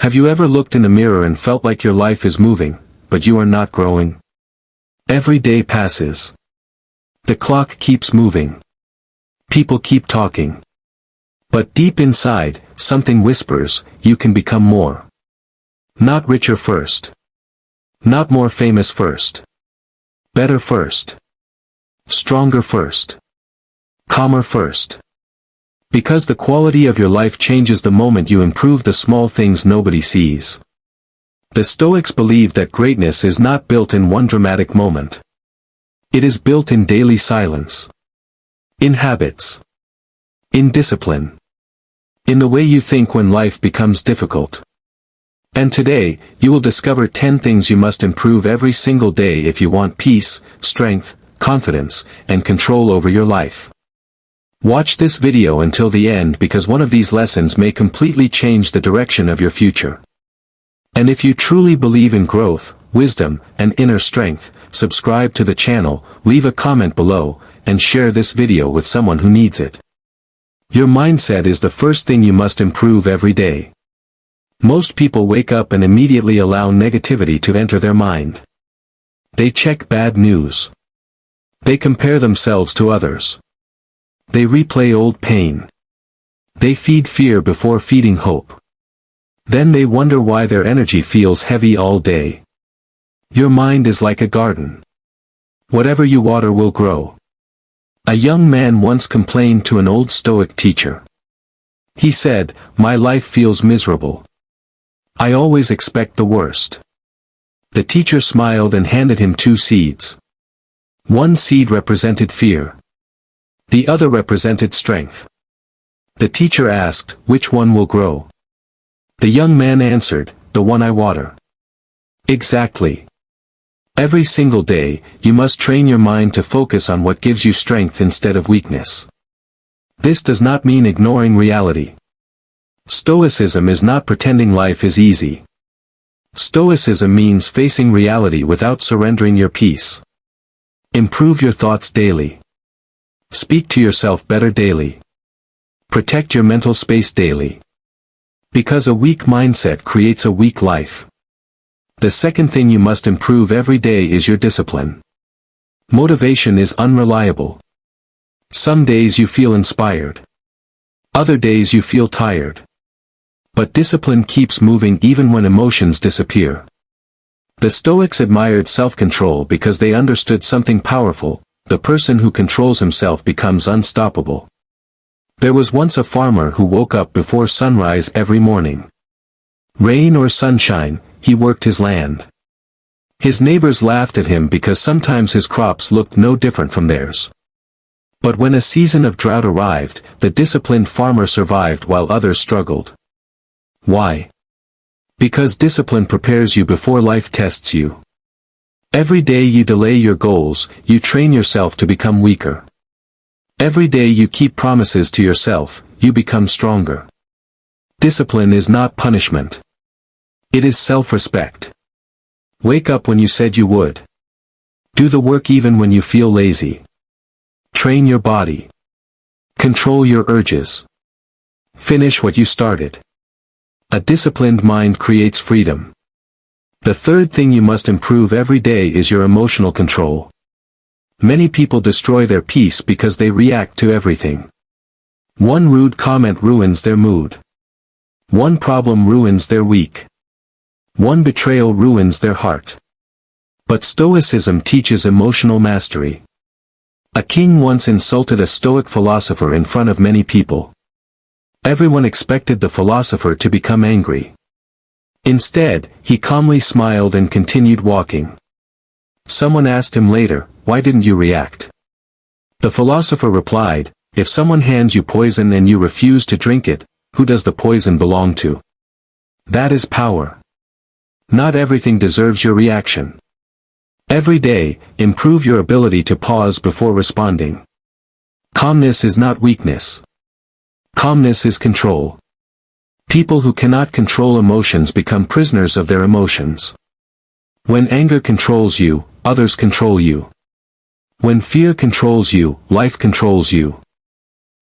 Have you ever looked in the mirror and felt like your life is moving, but you are not growing? Every day passes. The clock keeps moving. People keep talking. But deep inside, something whispers, you can become more. Not richer first. Not more famous first. Better first. Stronger first. Calmer first. Because the quality of your life changes the moment you improve the small things nobody sees. The Stoics believe that greatness is not built in one dramatic moment. It is built in daily silence. In habits. In discipline. In the way you think when life becomes difficult. And today, you will discover 10 things you must improve every single day if you want peace, strength, confidence, and control over your life. Watch this video until the end because one of these lessons may completely change the direction of your future. And if you truly believe in growth, wisdom, and inner strength, subscribe to the channel, leave a comment below, and share this video with someone who needs it. Your mindset is the first thing you must improve every day. Most people wake up and immediately allow negativity to enter their mind. They check bad news. They compare themselves to others. They replay old pain. They feed fear before feeding hope. Then they wonder why their energy feels heavy all day. Your mind is like a garden. Whatever you water will grow. A young man once complained to an old Stoic teacher. He said, "My life feels miserable. I always expect the worst." The teacher smiled and handed him 2 seeds. One seed represented fear. The other represented strength. The teacher asked, "Which one will grow?" The young man answered, "The one I water." Exactly. Every single day, you must train your mind to focus on what gives you strength instead of weakness. This does not mean ignoring reality. Stoicism is not pretending life is easy. Stoicism means facing reality without surrendering your peace. Improve your thoughts daily. Speak to yourself better daily. Protect your mental space daily. Because a weak mindset creates a weak life. The second thing you must improve every day is your discipline. Motivation is unreliable. Some days you feel inspired. Other days you feel tired. But discipline keeps moving even when emotions disappear. The Stoics admired self-control because they understood something powerful. The person who controls himself becomes unstoppable. There was once a farmer who woke up before sunrise every morning. Rain or sunshine, he worked his land. His neighbors laughed at him because sometimes his crops looked no different from theirs. But when a season of drought arrived, the disciplined farmer survived while others struggled. Why? Because discipline prepares you before life tests you. Every day you delay your goals, you train yourself to become weaker. Every day you keep promises to yourself, you become stronger. Discipline is not punishment. It is self-respect. Wake up when you said you would. Do the work even when you feel lazy. Train your body. Control your urges. Finish what you started. A disciplined mind creates freedom. The third thing you must improve every day is your emotional control. Many people destroy their peace because they react to everything. One rude comment ruins their mood. One problem ruins their week. One betrayal ruins their heart. But Stoicism teaches emotional mastery. A king once insulted a Stoic philosopher in front of many people. Everyone expected the philosopher to become angry. Instead, he calmly smiled and continued walking. Someone asked him later, "Why didn't you react?" The philosopher replied, "If someone hands you poison and you refuse to drink it, who does the poison belong to? That is power. Not everything deserves your reaction. Every day, improve your ability to pause before responding. Calmness is not weakness. Calmness is control. People who cannot control emotions become prisoners of their emotions. When anger controls you, others control you. When fear controls you, life controls you.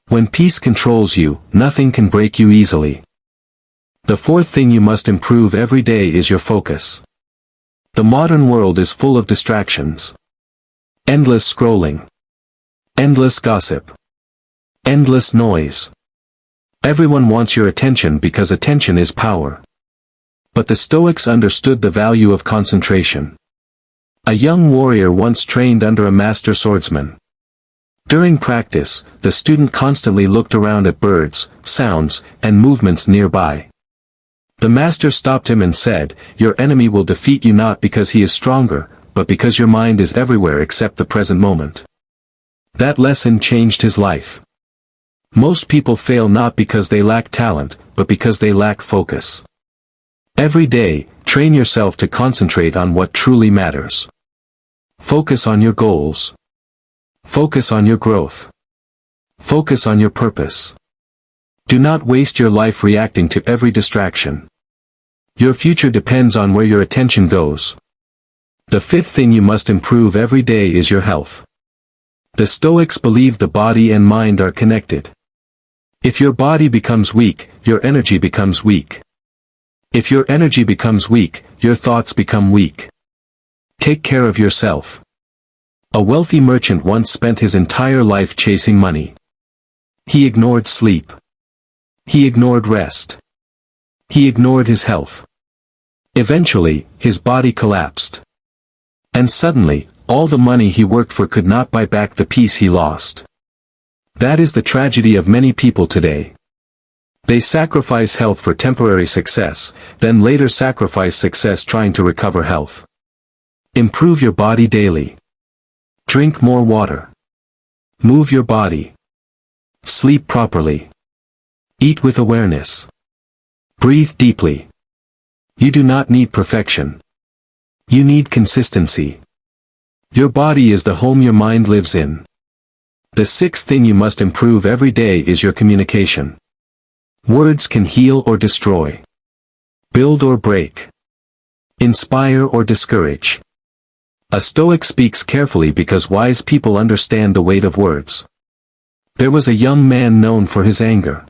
When peace controls you, nothing can break you easily. The fourth thing you must improve every day is your focus. The modern world is full of distractions. Endless scrolling. Endless gossip. Endless noise. Everyone wants your attention because attention is power. But the Stoics understood the value of concentration. A young warrior once trained under a master swordsman. During practice, the student constantly looked around at birds, sounds, and movements nearby. The master stopped him and said, "Your enemy will defeat you not because he is stronger, but because your mind is everywhere except the present moment." That lesson changed his life. Most people fail not because they lack talent, but because they lack focus. Every day, train yourself to concentrate on what truly matters. Focus on your goals. Focus on your growth. Focus on your purpose. Do not waste your life reacting to every distraction. Your future depends on where your attention goes. The fifth thing you must improve every day is your health. The Stoics believe the body and mind are connected. If your body becomes weak, your energy becomes weak. If your energy becomes weak, your thoughts become weak. Take care of yourself. A wealthy merchant once spent his entire life chasing money. He ignored sleep. He ignored rest. He ignored his health. Eventually, his body collapsed. And suddenly, all the money he worked for could not buy back the peace he lost. That is the tragedy of many people today. They sacrifice health for temporary success, then later sacrifice success trying to recover health. Improve your body daily. Drink more water. Move your body. Sleep properly. Eat with awareness. Breathe deeply. You do not need perfection. You need consistency. Your body is the home your mind lives in. The sixth thing you must improve every day is your communication. Words can heal or destroy. Build or break. Inspire or discourage. A Stoic speaks carefully because wise people understand the weight of words. There was a young man known for his anger.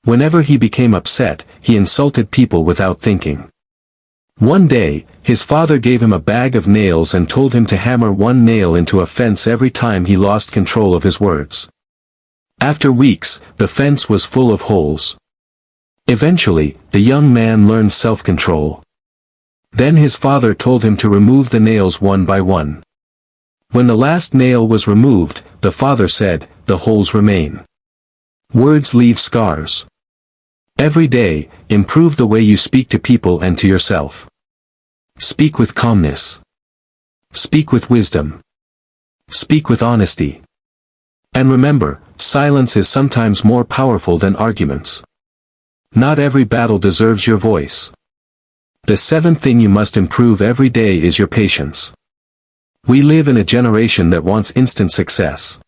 Whenever he became upset, he insulted people without thinking. One day, his father gave him a bag of nails and told him to hammer one nail into a fence every time he lost control of his words. After weeks, the fence was full of holes. Eventually, the young man learned self-control. Then his father told him to remove the nails one by one. When the last nail was removed, the father said, "The holes remain." Words leave scars. Every day, improve the way you speak to people and to yourself. Speak with calmness. Speak with wisdom. Speak with honesty. And remember, silence is sometimes more powerful than arguments. Not every battle deserves your voice. The seventh thing you must improve every day is your patience. We live in a generation that wants instant success.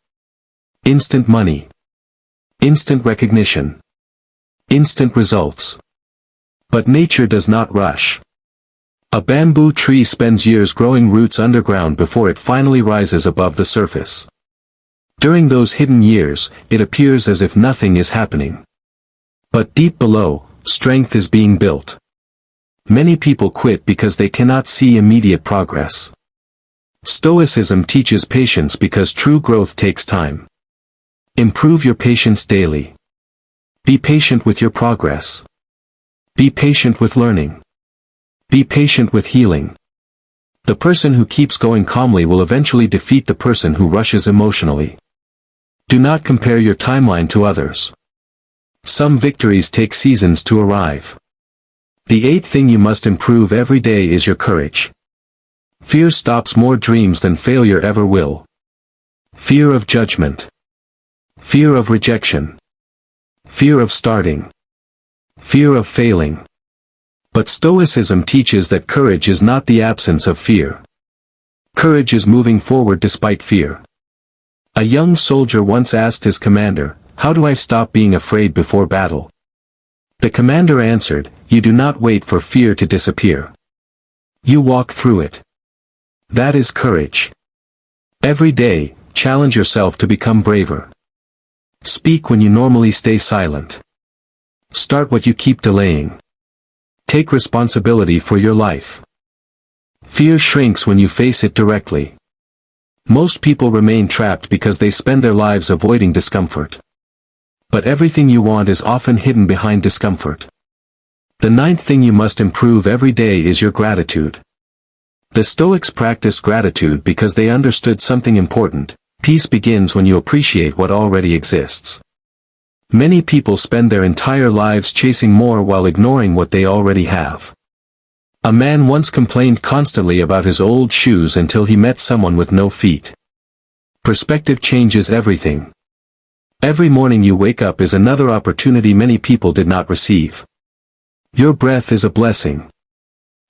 Instant money. Instant recognition. Instant results. But nature does not rush. A bamboo tree spends years growing roots underground before it finally rises above the surface. During those hidden years, it appears as if nothing is happening. But deep below, strength is being built. Many people quit because they cannot see immediate progress. Stoicism teaches patience because true growth takes time. Improve your patience daily. Be patient with your progress. Be patient with learning. Be patient with healing. The person who keeps going calmly will eventually defeat the person who rushes emotionally. Do not compare your timeline to others. Some victories take seasons to arrive. The eighth thing you must improve every day is your courage. Fear stops more dreams than failure ever will. Fear of judgment. Fear of rejection. Fear of starting. Fear of failing. But Stoicism teaches that courage is not the absence of fear. Courage is moving forward despite fear. A young soldier once asked his commander, "How do I stop being afraid before battle?" The commander answered, "You do not wait for fear to disappear. You walk through it." That is courage. Every day, challenge yourself to become braver. Speak when you normally stay silent. Start what you keep delaying. Take responsibility for your life. Fear shrinks when you face it directly. Most people remain trapped because they spend their lives avoiding discomfort. But everything you want is often hidden behind discomfort. The ninth thing you must improve every day is your gratitude. The Stoics practiced gratitude because they understood something important. Peace begins when you appreciate what already exists. Many people spend their entire lives chasing more while ignoring what they already have. A man once complained constantly about his old shoes until he met someone with no feet. Perspective changes everything. Every morning you wake up is another opportunity many people did not receive. Your breath is a blessing.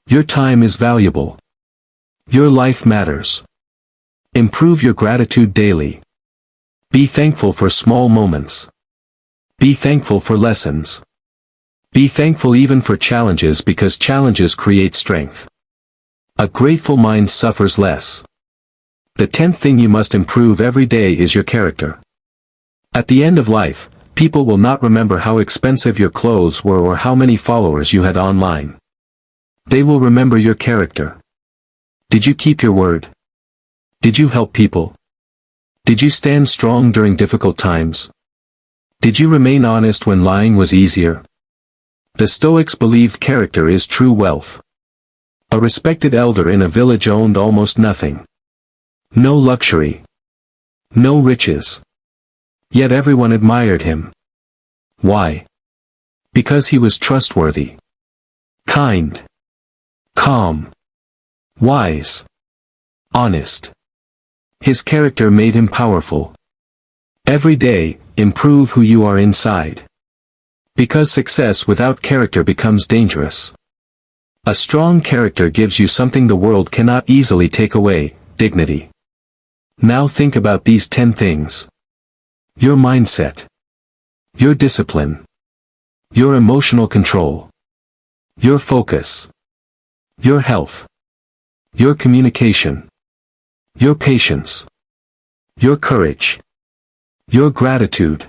Your time is valuable. Your life matters. Improve your gratitude daily. Be thankful for small moments. Be thankful for lessons. Be thankful even for challenges because challenges create strength. A grateful mind suffers less. The 10th thing you must improve every day is your character. At the end of life, people will not remember how expensive your clothes were or how many followers you had online. They will remember your character. Did you keep your word? Did you help people? Did you stand strong during difficult times? Did you remain honest when lying was easier? The Stoics believed character is true wealth. A respected elder in a village owned almost nothing. No luxury. No riches. Yet everyone admired him. Why? Because he was trustworthy. Kind. Calm. Wise. Honest. His character made him powerful. Every day, improve who you are inside. Because success without character becomes dangerous. A strong character gives you something the world cannot easily take away, dignity. Now think about these 10 things. Your mindset. Your discipline. Your emotional control. Your focus. Your health. Your communication. Your patience. Your courage. Your gratitude.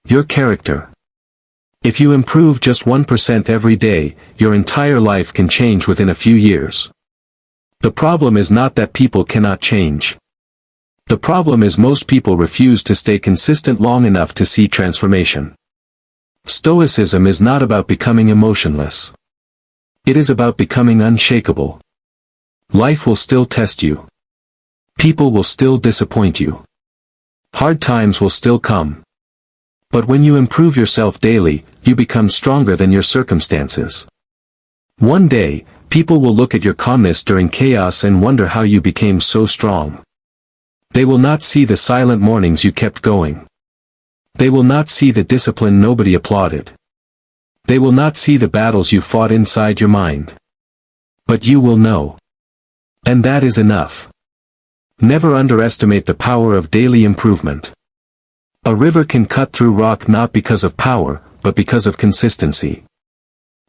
Your character. If you improve just 1% every day, your entire life can change within a few years. The problem is not that people cannot change. The problem is most people refuse to stay consistent long enough to see transformation. Stoicism is not about becoming emotionless. It is about becoming unshakable. Life will still test you. People will still disappoint you. Hard times will still come. But when you improve yourself daily, you become stronger than your circumstances. One day, people will look at your calmness during chaos and wonder how you became so strong. They will not see the silent mornings you kept going. They will not see the discipline nobody applauded. They will not see the battles you fought inside your mind. But you will know. And that is enough. Never underestimate the power of daily improvement. A river can cut through rock not because of power, but because of consistency.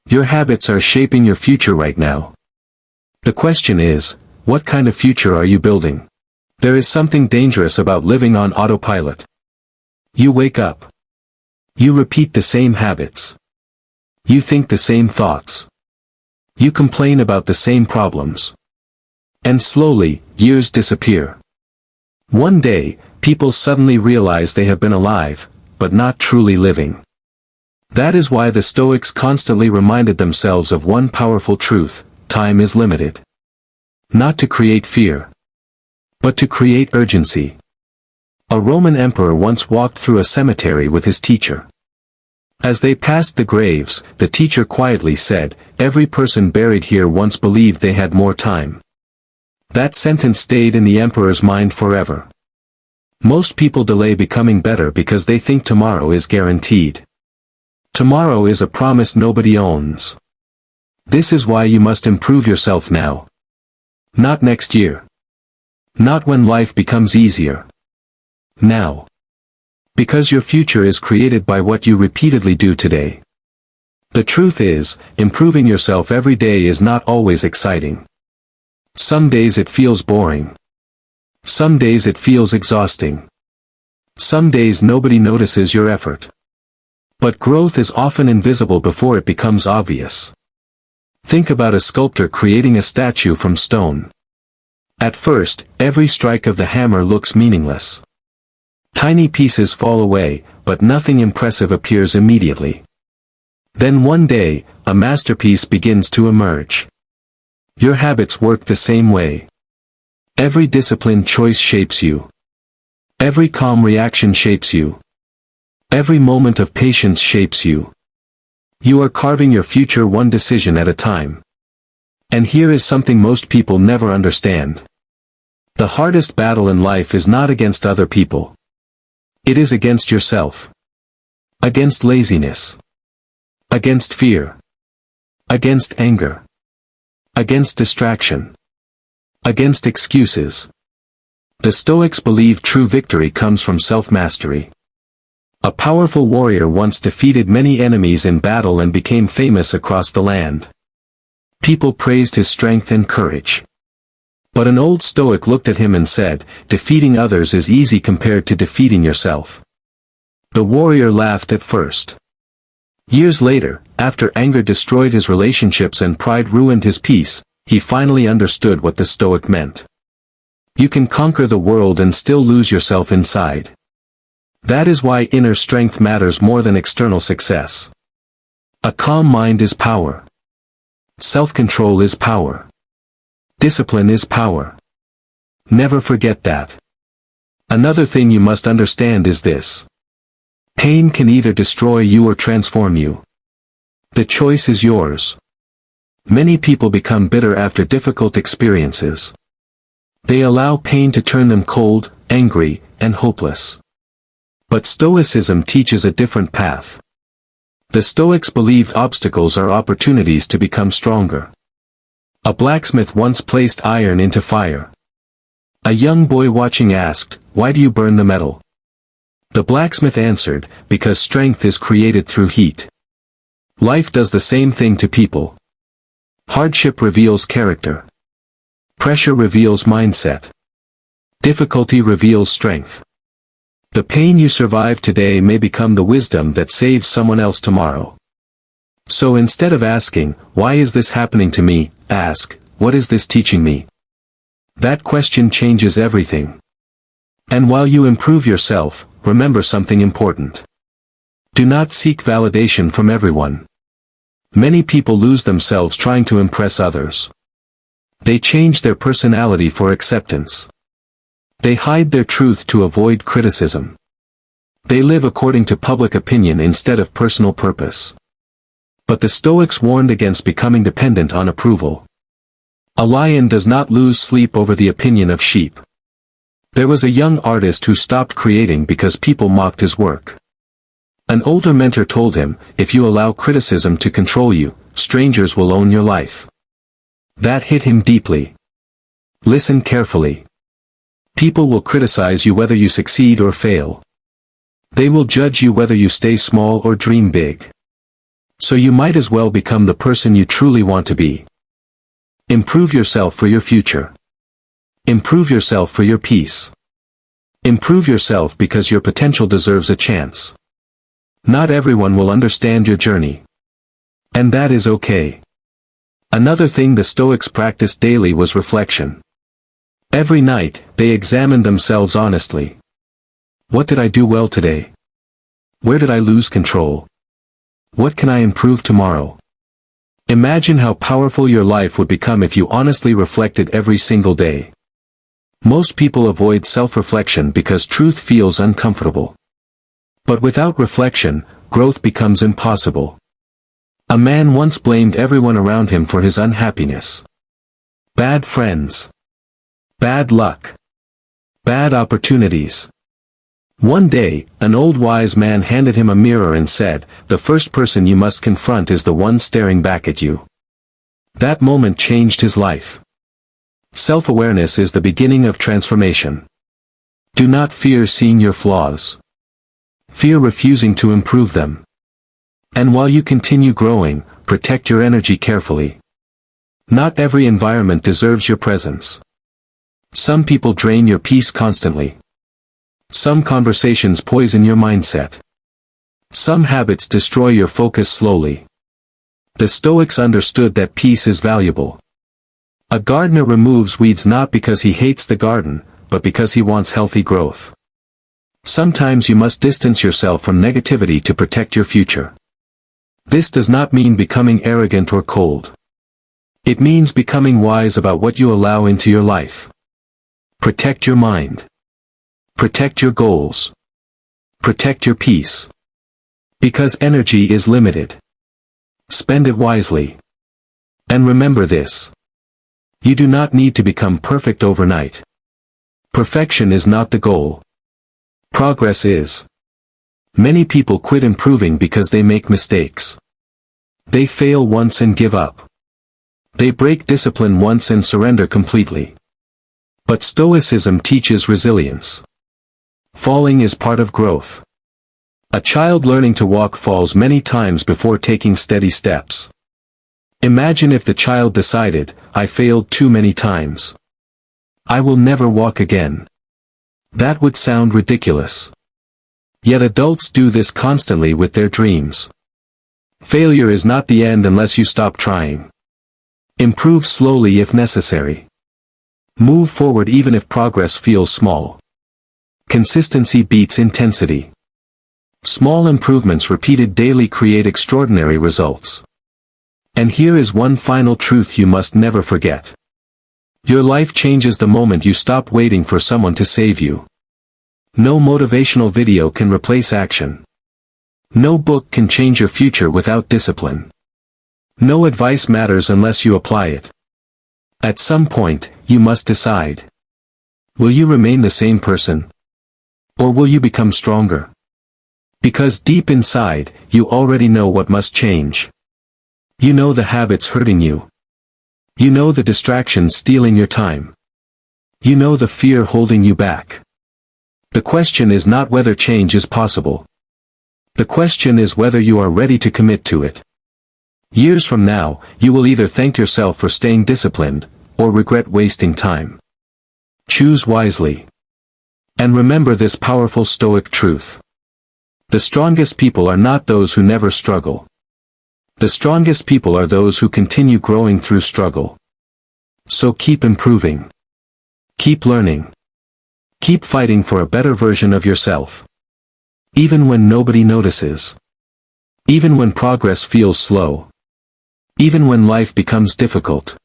Your habits are shaping your future right now. The question is, what kind of future are you building? There is something dangerous about living on autopilot. You wake up. You repeat the same habits. You think the same thoughts. You complain about the same problems. And slowly, years disappear. One day, people suddenly realize they have been alive, but not truly living. That is why the Stoics constantly reminded themselves of one powerful truth: time is limited. Not to create fear, but to create urgency. A Roman emperor once walked through a cemetery with his teacher. As they passed the graves, the teacher quietly said, "Every person buried here once believed they had more time." That sentence stayed in the emperor's mind forever. Most people delay becoming better because they think tomorrow is guaranteed. Tomorrow is a promise nobody owns. This is why you must improve yourself now. Not next year. Not when life becomes easier. Now. Because your future is created by what you repeatedly do today. The truth is, improving yourself every day is not always exciting. Some days it feels boring. Some days it feels exhausting. Some days nobody notices your effort. But growth is often invisible before it becomes obvious. Think about a sculptor creating a statue from stone. At first, every strike of the hammer looks meaningless. Tiny pieces fall away, but nothing impressive appears immediately. Then one day, a masterpiece begins to emerge. Your habits work the same way. Every disciplined choice shapes you. Every calm reaction shapes you. Every moment of patience shapes you. You are carving your future one decision at a time. And here is something most people never understand. The hardest battle in life is not against other people. It is against yourself. Against laziness. Against fear. Against anger. Against distraction. Against excuses. The Stoics believe true victory comes from self-mastery. A powerful warrior once defeated many enemies in battle and became famous across the land. People praised his strength and courage. But an old Stoic looked at him and said, "Defeating others is easy compared to defeating yourself." The warrior laughed at first. Years later, after anger destroyed his relationships and pride ruined his peace, he finally understood what the Stoic meant. You can conquer the world and still lose yourself inside. That is why inner strength matters more than external success. A calm mind is power. Self-control is power. Discipline is power. Never forget that. Another thing you must understand is this. Pain can either destroy you or transform you. The choice is yours. Many people become bitter after difficult experiences. They allow pain to turn them cold, angry, and hopeless. But Stoicism teaches a different path. The Stoics believed obstacles are opportunities to become stronger. A blacksmith once placed iron into fire. A young boy watching asked, "Why do you burn the metal?" The blacksmith answered, "Because strength is created through heat." Life does the same thing to people. Hardship reveals character. Pressure reveals mindset. Difficulty reveals strength. The pain you survive today may become the wisdom that saves someone else tomorrow. So instead of asking, "Why is this happening to me?" ask, "What is this teaching me?" That question changes everything. And while you improve yourself, remember something important. Do not seek validation from everyone. Many people lose themselves trying to impress others. They change their personality for acceptance. They hide their truth to avoid criticism. They live according to public opinion instead of personal purpose. But the Stoics warned against becoming dependent on approval. A lion does not lose sleep over the opinion of sheep. There was a young artist who stopped creating because people mocked his work. An older mentor told him, "If you allow criticism to control you, strangers will own your life." That hit him deeply. Listen carefully. People will criticize you whether you succeed or fail. They will judge you whether you stay small or dream big. So you might as well become the person you truly want to be. Improve yourself for your future. Improve yourself for your peace. Improve yourself because your potential deserves a chance. Not everyone will understand your journey. And that is okay. Another thing the Stoics practiced daily was reflection. Every night, they examined themselves honestly. What did I do well today? Where did I lose control? What can I improve tomorrow? Imagine how powerful your life would become if you honestly reflected every single day. Most people avoid self-reflection because truth feels uncomfortable. But without reflection, growth becomes impossible. A man once blamed everyone around him for his unhappiness. Bad friends. Bad luck. Bad opportunities. One day, an old wise man handed him a mirror and said, "The first person you must confront is the one staring back at you." That moment changed his life. Self-awareness is the beginning of transformation. Do not fear seeing your flaws. Fear refusing to improve them. And while you continue growing, protect your energy carefully. Not every environment deserves your presence. Some people drain your peace constantly. Some conversations poison your mindset. Some habits destroy your focus slowly. The Stoics understood that peace is valuable. A gardener removes weeds not because he hates the garden, but because he wants healthy growth. Sometimes you must distance yourself from negativity to protect your future. This does not mean becoming arrogant or cold. It means becoming wise about what you allow into your life. Protect your mind. Protect your goals. Protect your peace. Because energy is limited. Spend it wisely. And remember this. You do not need to become perfect overnight. Perfection is not the goal. Progress is. Many people quit improving because they make mistakes. They fail once and give up. They break discipline once and surrender completely. But Stoicism teaches resilience. Falling is part of growth. A child learning to walk falls many times before taking steady steps. Imagine if the child decided, I failed too many times. I will never walk again. That would sound ridiculous. Yet adults do this constantly with their dreams. Failure is not the end unless you stop trying. Improve slowly if necessary. Move forward even if progress feels small. Consistency beats intensity. Small improvements repeated daily create extraordinary results. And here is one final truth you must never forget. Your life changes the moment you stop waiting for someone to save you. No motivational video can replace action. No book can change your future without discipline. No advice matters unless you apply it. At some point, you must decide. Will you remain the same person? Or will you become stronger? Because deep inside, you already know what must change. You know the habits hurting you. You know the distractions stealing your time. You know the fear holding you back. The question is not whether change is possible. The question is whether you are ready to commit to it. Years from now, you will either thank yourself for staying disciplined, or regret wasting time. Choose wisely. And remember this powerful Stoic truth. The strongest people are not those who never struggle. The strongest people are those who continue growing through struggle. So keep improving. Keep learning. Keep fighting for a better version of yourself. Even when nobody notices. Even when progress feels slow. Even when life becomes difficult.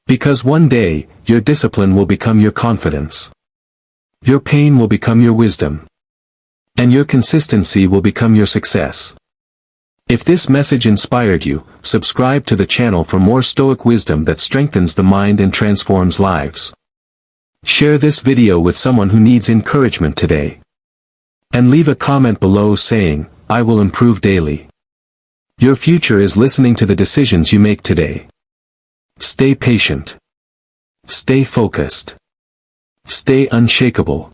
Because one day, your discipline will become your confidence. Your pain will become your wisdom. And your consistency will become your success. If this message inspired you, subscribe to the channel for more Stoic wisdom that strengthens the mind and transforms lives. Share this video with someone who needs encouragement today. And leave a comment below saying, I will improve daily. Your future is listening to the decisions you make today. Stay patient. Stay focused. Stay unshakable.